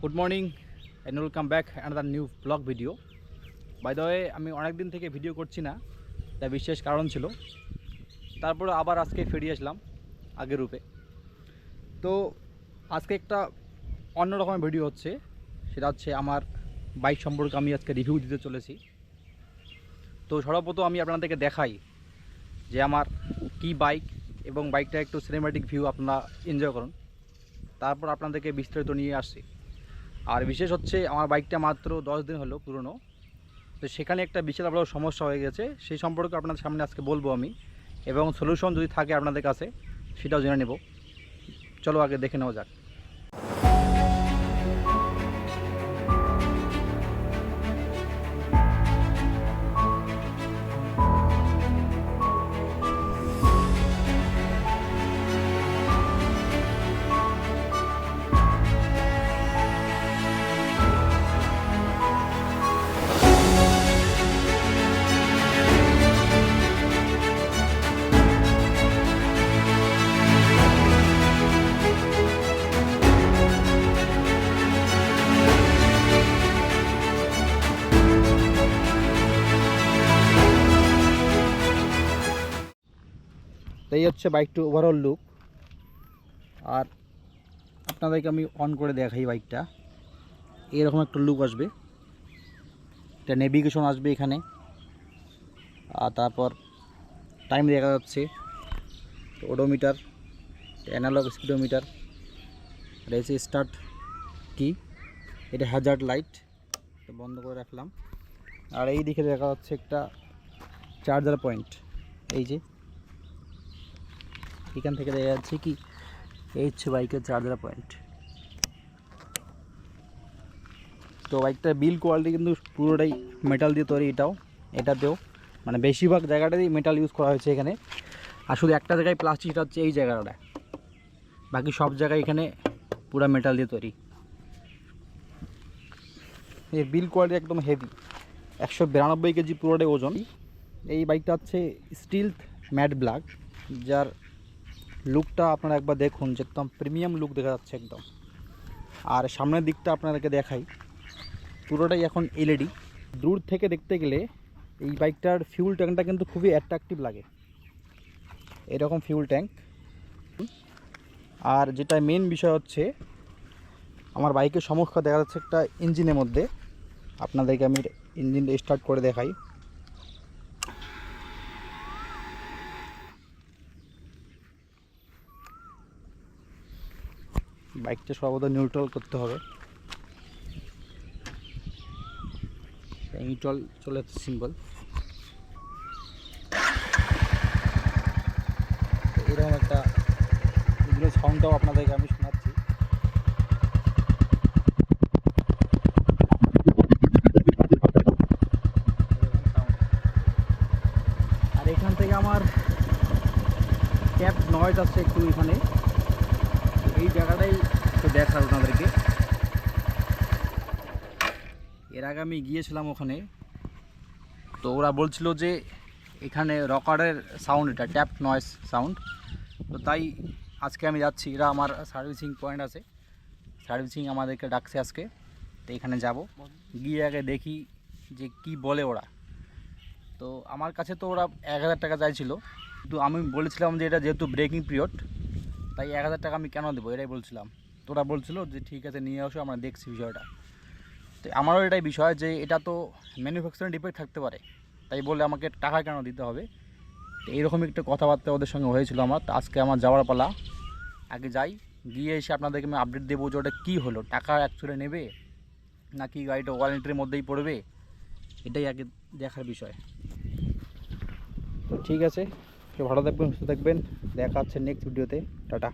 Good morning and welcome back another new blog video. By the way, আমি অনেক দিন থেকে ভিডিও করছি না, তার বিশেষ কারণ ছিল। তারপরে আবার আজকে ফিরে আসলাম আগের রূপে। তো আজকে একটা অন্য রকমের ভিডিও হচ্ছে, সেটা হচ্ছে আমার বাইক সম্পর্কে আমি আজকে রিভিউ দিতে চলেছি। তো সর্বপ্রথম আমি আপনাদেরকে দেখাই যে আমার কি বাইক, এবং বাইকটা একটু সিনেম্যাটিক ভিউ আপনারা এনজয় করুন। তারপর আপনাদেরকে বিস্তারিত নিয়ে আসছি। আর বিশেষ হচ্ছে আমার বাইকটা মাত্র 10 দিন হলো পুরনো, তো সেখানে একটা বিশাল বড় সমস্যা হয়ে গেছে, সেই সম্পর্কে আপনাদের সামনে আজকে বলবো আমি, এবং সলিউশন যদি থাকে আপনাদের কাছে সেটাও জেনে নেব। চলো আগে দেখে নেওয়া যাক। তো এই হচ্ছে বাইকটি ওভারঅল লুক। আর আপনাদেরকে আমি অন করে দেখাই, বাইকটা এরকম একটা লুক আসবে। এটা নেভিগেশন আসবে এখানে, আর তারপর টাইম দেখা যাচ্ছে, ওডোমিটার, অ্যানালগ স্পিডোমিটার, রয়েছে স্টার্ট কি, এটা হ্যাজার্ড লাইট, তো বন্ধ করে রাখলাম। আর এই দিকে দেখা যাচ্ছে একটা চার্জার পয়েন্ট, এই যে এখান থেকে দেখা যাচ্ছে কি, এই হচ্ছে বাইকের চার্জার পয়েন্ট। তো বাইকটার বিল কোয়ালিটি কিন্তু পুরোটাই মেটাল দিয়ে তৈরি, এটাতেও মানে বেশিরভাগ জায়গাটাতেই মেটাল ইউজ করা হয়েছে এখানে। আর শুধু একটা জায়গায় প্লাস্টিক, সেটা হচ্ছে এই জায়গাটা, বাকি সব জায়গায় এখানে পুরো মেটাল দিয়ে তৈরি। এর বিল কোয়ালিটি একদম হেভি, 192 কেজি পুরোটাই ওজন। এই বাইকটা হচ্ছে স্টিলথ ম্যাট ব্ল্যাক, যার লুকটা আপনারা একবার দেখুন, যে একদম প্রিমিয়াম লুক দেখা যাচ্ছে একদম। আর সামনের দিকটা আপনাদেরকে দেখাই, পুরোটাই এখন এলইডি। দূর থেকে দেখতে গেলে এই বাইকটার ফিউল ট্যাঙ্কটা কিন্তু খুবই অ্যাট্রাকটিভ লাগে, এরকম ফিউল ট্যাঙ্ক। আর যেটা মেন বিষয় হচ্ছে, আমার বাইকের সমস্যা দেখা যাচ্ছে একটা ইঞ্জিনের মধ্যে। আপনাদেরকে আমি ইঞ্জিনটা স্টার্ট করে দেখাই। বাইকটা সর্বদা নিউট্রাল করতে হবে, নিউট্রাল চলে যাচ্ছে সিম্বল। এরকম একটা ইঞ্জিনের সাউন্ডটাও আপনাদেরকে আমি শোনাচ্ছি। আর এখান থেকে আমার ক্যাব নয়েজ আসছে একটু এখানে, এই জায়গাটাই একটু দেখার আপনাদেরকে। এর আগে আমি গিয়েছিলাম ওখানে, তো ওরা বলছিল যে এখানে রকারের সাউন্ড, এটা ট্যাপ নয়েজ সাউন্ড। তো তাই আজকে আমি যাচ্ছি, এরা আমার সার্ভিসিং পয়েন্ট আছে, সার্ভিসিং আমাদেরকে ডাকছে আজকে। তো এখানে যাব, গিয়ে আগে দেখি যে কি বলে ওরা। তো আমার কাছে তো ওরা 1000 টাকা চাইছিল, কিন্তু আমি বলেছিলাম যে এটা যেহেতু ব্রেকিং পিরিয়ড, তাই 1000 টাকা আমি কেন দেবো, এটাই বলছিলাম। তো ওরা বলছিল যে ঠিক আছে নিয়ে আসো, আমরা দেখছি বিষয়টা। তো আমারও এটাই বিষয় যে এটা তো ম্যানুফ্যাকচারিং ডিফেক্ট থাকতে পারে, তাই বলে আমাকে টাকা কেন দিতে হবে। তো এইরকমই একটা কথাবার্তা ওদের সঙ্গে হয়েছিল আমার। তো আজকে আমার যাওয়ার পালা, আগে যাই, গিয়ে এসে আপনাদেরকে আমি আপডেট দেবো যে ওটা কী হলো, টাকা অ্যাকচুয়ালি নেবে নাকি গাড়িটা ওয়ারেন্টির মধ্যেই পড়বে, এটাই আগে দেখার বিষয়। তো ঠিক আছে, ভালো থাকবেন, সুস্থ থাকবেন, দেখা হচ্ছে নেক্সট ভিডিওতে। টাটা।